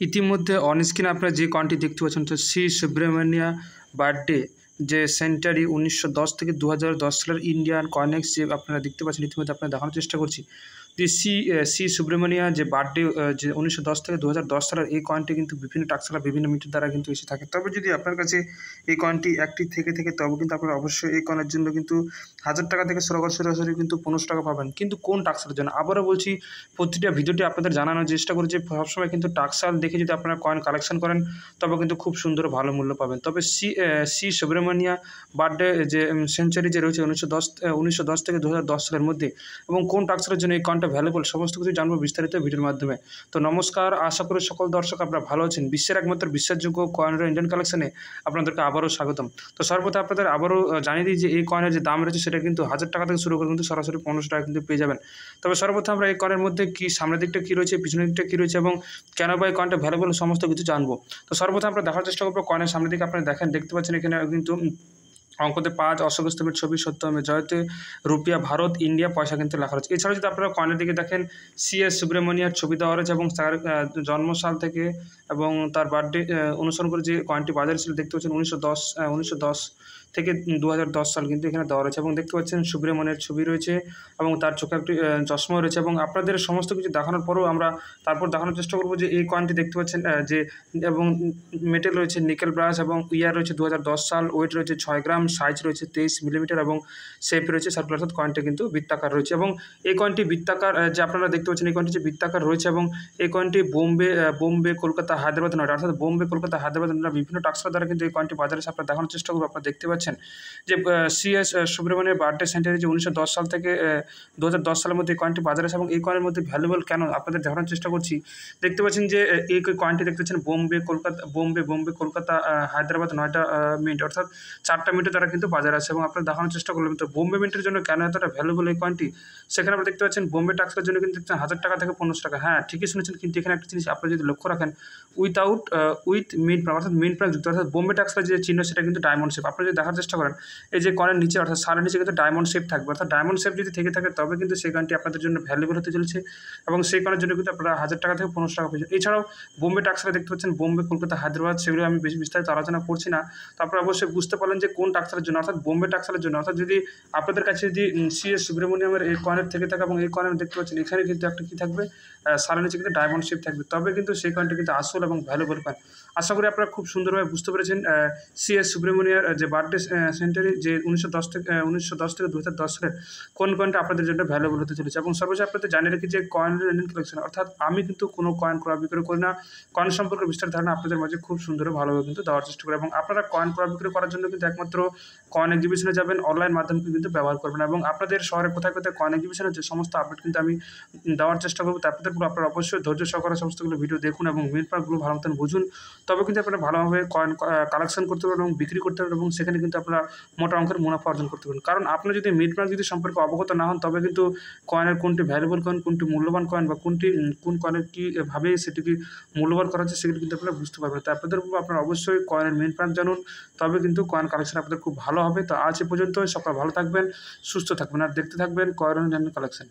ইতিমধ্যে on screen আপনারা যে কয়েনটি দেখতে পাচ্ছেন তো শ্রী সুব্রমণিয়া বার্থডে যে সেন্টারি 1910 থেকে 2010 সালের ইন্ডিয়ান কয়েনেক্স যে আপনারা দেখতে পাচ্ছেন ইতিমধ্যে আপনারা দেখানোর চেষ্টা করছি যে সি সুব্রমণিয়া যে বার্থডে যে 1910 থেকে 2010 সালের এই কয়েনটি কিন্তু বিভিন্ন টাক্সালা বিভিন্ন মিটার দ্বারা কিন্তু এসে থাকে। তবে যদি আপনার কাছে এই কয়েনটি একটি থেকে তবে কিন্তু আপনারা অবশ্যই এই কয়েনের জন্য কিন্তু 1000 টাকা থেকে সরাসরি কিন্তু 1500 টাকা পাবেন। কিন্তু কোন টাক্সালের জন্য আবারও বলছি, প্রতিটা ভিডিওটি আপনাদের জানানোর চেষ্টা করি যে সবসময় কিন্তু টাক্সাল দেখে যদি আপনারা কয়েন কালেকশন করেন তবে কিন্তু খুব সুন্দর ভালো মূল্য পাবেন। তবে সি সুব্রমণিয়া বার্থডে যে সেঞ্চুরি যে রয়েছে 1910 থেকে 2010 সালের মধ্যে এবং কোন টাক্সালের জন্য এই কয়েনটা ভ্যালুয়েবল সমস্ত কিছু জানবো বিস্তারিত ভিডিওর মাধ্যমে। তো নমস্কার, আশা করি সকল দর্শক আপনারা ভালো আছেন। বিশ্বের একমাত্র বিশ্বাসযোগ্য কয়েনের ইন্ডিয়ান কালেকশনে আপনাদেরকে আবারও স্বাগতম। তো সর্বপ্রথম আপনাদের আবারও জানিয়ে দিই যে এই কয়েনের যে দাম রয়েছে সেটা কিন্তু 1000 টাকা থেকে শুরু করে কিন্তু সরাসরি 1500 টাকা কিন্তু পেয়ে যাবেন। তবে সর্বপ্রথম আমরা এই কয়েনের মধ্যে কি সামনের দিকটা কী রয়েছে, পিছনের দিকটা কী রয়েছে এবং কেন বা এই কয়েনটা ভ্যালুয়েবল সমস্ত কিছু জানবো। তো সর্বপ্রথম আমরা দেখার চেষ্টা করবো কয়েনের সামনের দিকে আপনারা দেখতে পাচ্ছেন এখানে কিন্তু অঙ্কতে 5 অশোক স্তম্ভের ছবি, সত্যমে জয়তে, রুপিয়া, ভারত, ইন্ডিয়া, পয়সা কিন্তু লেখা রয়েছে। এছাড়াও যদি আপনারা কয়েনের দিকে দেখেন সিএস সুব্রমণিয়ার ছবি দেওয়া রয়েছে এবং তার জন্মসাল থেকে এবং তার বার্থডে অনুসরণ করে যে কয়েনটি বাজারে ছিল দেখতে পাচ্ছেন 1910 থেকে 2010 সাল কিন্তু এখানে দেওয়া রয়েছে এবং দেখতে পাচ্ছেন সুব্রমণিয়ার ছবি রয়েছে এবং তার চোখে একটি চশমা রয়েছে এবং আপনাদের সমস্ত কিছু দেখানোর পরেও আমরা তারপর দেখানোর চেষ্টা করবো যে এই কয়েনটি দেখতে পাচ্ছেন যে এবং মেটেল রয়েছে নিকেল ব্রাশ এবং ইয়ার রয়েছে 2010 সাল, ওয়েট রয়েছে 6 গ্রাম, সাইজ রয়েছে 23 মিলিমিটার এবং শেপ রয়েছে সার্কুলার, অর্থাৎ কয়েনটা কিন্তু বৃত্তাকার রয়েছে এবং এই কয়েনটি বৃত্তাকার যে আপনারা দেখতে পাচ্ছেন এই কয়েনটি যে বৃত্তাকার রয়েছে এবং এই কয়েনটি বোম্বে, কলকাতা, হায়দ্রাবাদ নয়, অর্থাৎ বোম্বে, কলকাতা, হায়দ্রাবাদ নয় বিভিন্ন টাক্সার দ্বারা কিন্তু এই কয়েনটি বাজারে আপনারা দেখানোর চেষ্টা করবো। আপনারা দেখতে পাচ্ছেন যে সিএস সুব্রমণিয়ার বার্থডে সেন্টারে যে 1910 সাল থেকে 2010 সালের মধ্যে এই কয়েনটি বাজারে আছে এবং এই কয়েনের মধ্যে ভ্যালুয়েবল কেন আপনাদের দেখানোর চেষ্টা করছি। দেখতে পাচ্ছেন যে এই কয়েনটি দেখতে পাচ্ছেন বোম্বে, কলকাতা, হায়দ্রাবাদ 9টা মিনিট, অর্থাৎ 4টা মিনিটে তারা কিন্তু বাজারে আছে এবং আপনারা দেখানোর চেষ্টা করলেন। তো বোম্বে মিন্টের জন্য কেন এতটা ভ্যালুয়েবল এই কয়েনটি, সেখানে আপনারা দেখতে পাচ্ছেন বোম্বে টাক্সের জন্য কিন্তু দেখছেন 1000 টাকা থেকে 1500 টাকা। হ্যাঁ, ঠিকই শুনেছেন, কিন্তু এখানে একটা জিনিস আপনারা যদি লক্ষ্য রাখেন উইথ মিন্ট প্রাইম, অর্থাৎ মিন্ট প্রাইম যুক্ত, অর্থাৎ বোম্বে টাক্সের যে চিহ্ন সেটা কিন্তু ডায়মন্ড শেপ। আপনারা যদি দেখার চেষ্টা করেন এই যে কয়েনের নিচে অর্থাৎ সারের নিচে কিন্তু ডায়মন্ড শেপ থাকবে, অর্থাৎ ডায়মন্ড শেপ যদি থেকে থাকে তবে কিন্তু সেই কয়েনটি আপনাদের জন্য ভ্যালুয়েবল হতে চলেছে এবং সেই কয়েনের জন্য কিন্তু আপনারা 1000 টাকা থেকে 1500 টাকা পেয়েছেন। এছাড়াও বোম্বে টাক্সারে দেখতে পাচ্ছেন বোম্বে, কলকাতা, হায়দ্রাবাদ, সেগুলো আমি বেশি বিস্তারিত আলোচনা করছি না। তারপরে অবশ্যই বুঝতে পারলেন যে কোন টাক্সারের জন্য, অর্থাৎ বোম্বে টাক্সারের জন্য। অর্থাৎ যদি আপনাদের কাছে যদি সিএস সুব্রমণিয়ামের এই কয়েনের থেকে থাকে এবং এই কয়েনের দেখতে পাচ্ছেন এখানে কিন্তু একটা কী থাকবে, সারের নিচে কিন্তু ডায়মন্ড শেপ থাকবে, তবে কিন্তু সেই কয়েনটা কিন্তু আসল এবং ভ্যালুয়েবল কয়েন। আশা করি আপনারা খুব সুন্দরভাবে বুঝতে পেরেছেন সিএস সুব্রমণিয়ার যে বার্থডে সেন্টারি যে 1910 থেকে 2010 সালের কোন কয়েনটা আপনাদের জন্য ভ্যালুয়েবল হতে চলেছে। এবং সর্বশেষ আপনাদের জানিয়ে রাখি যে কয়েনের ইন্ডিয়ান কালেকশন, অর্থাৎ আমি কিন্তু কোনো কয়েন ক্রয় বিক্রয় করি না, কয়েন সম্পর্কে বিস্তারিত ধারণা আপনাদের মাঝে খুব সুন্দর ভালোভাবে কিন্তু দেওয়ার চেষ্টা করি এবং আপনারা কয়েন ক্রয় বিক্রয় করার জন্য কিন্তু একমাত্র কয়েন এক্সিবিশনে যাবেন, অনলাইন মাধ্যমকে কিন্তু ব্যবহার করবেন এবং আপনাদের শহরে কোথায় কয়েন এক্সিবিশনের যে সমস্ত আপডেট কিন্তু আমি দেওয়ার চেষ্টা করবো। আপনাদের আপনারা অবশ্যই ধৈর্য সহকারে সমস্তগুলো ভিডিও দেখুন এবং মিল পার্কগুলো ভালো মতন বুঝুন, তবে কিন্তু আপনারা ভালোভাবে কয়েন কালেকশন করতে পারবেন এবং বিক্রি করতে পারবেন এবং সেখানে কিন্তু আপনারা মোটা অঙ্কের মুনাফা অর্জন করতে পারবেন। কারণ আপনি যদি মিড মার্ক যদি সম্পর্কে অবগত না হন তবে কিন্তু কয়েনের কোনটি ভ্যালুয়েবল কয়েন, কোনটি মূল্যবান কয়েন বা কোন কয়েনের কীভাবে সেটিকে মূল্যবান করা হচ্ছে সেগুলো কিন্তু আপনারা বুঝতে পারবেন। তাই আপনারা অবশ্যই কয়েনের মেন প্রাইস জানুন, তবে কিন্তু কয়েন কালেকশন আপনাদের খুব ভালো হবে। তো আজ এ পর্যন্ত, সকাল ভালো থাকবেন, সুস্থ থাকবেন আর দেখতে থাকবেন কয়েন কালেকশন।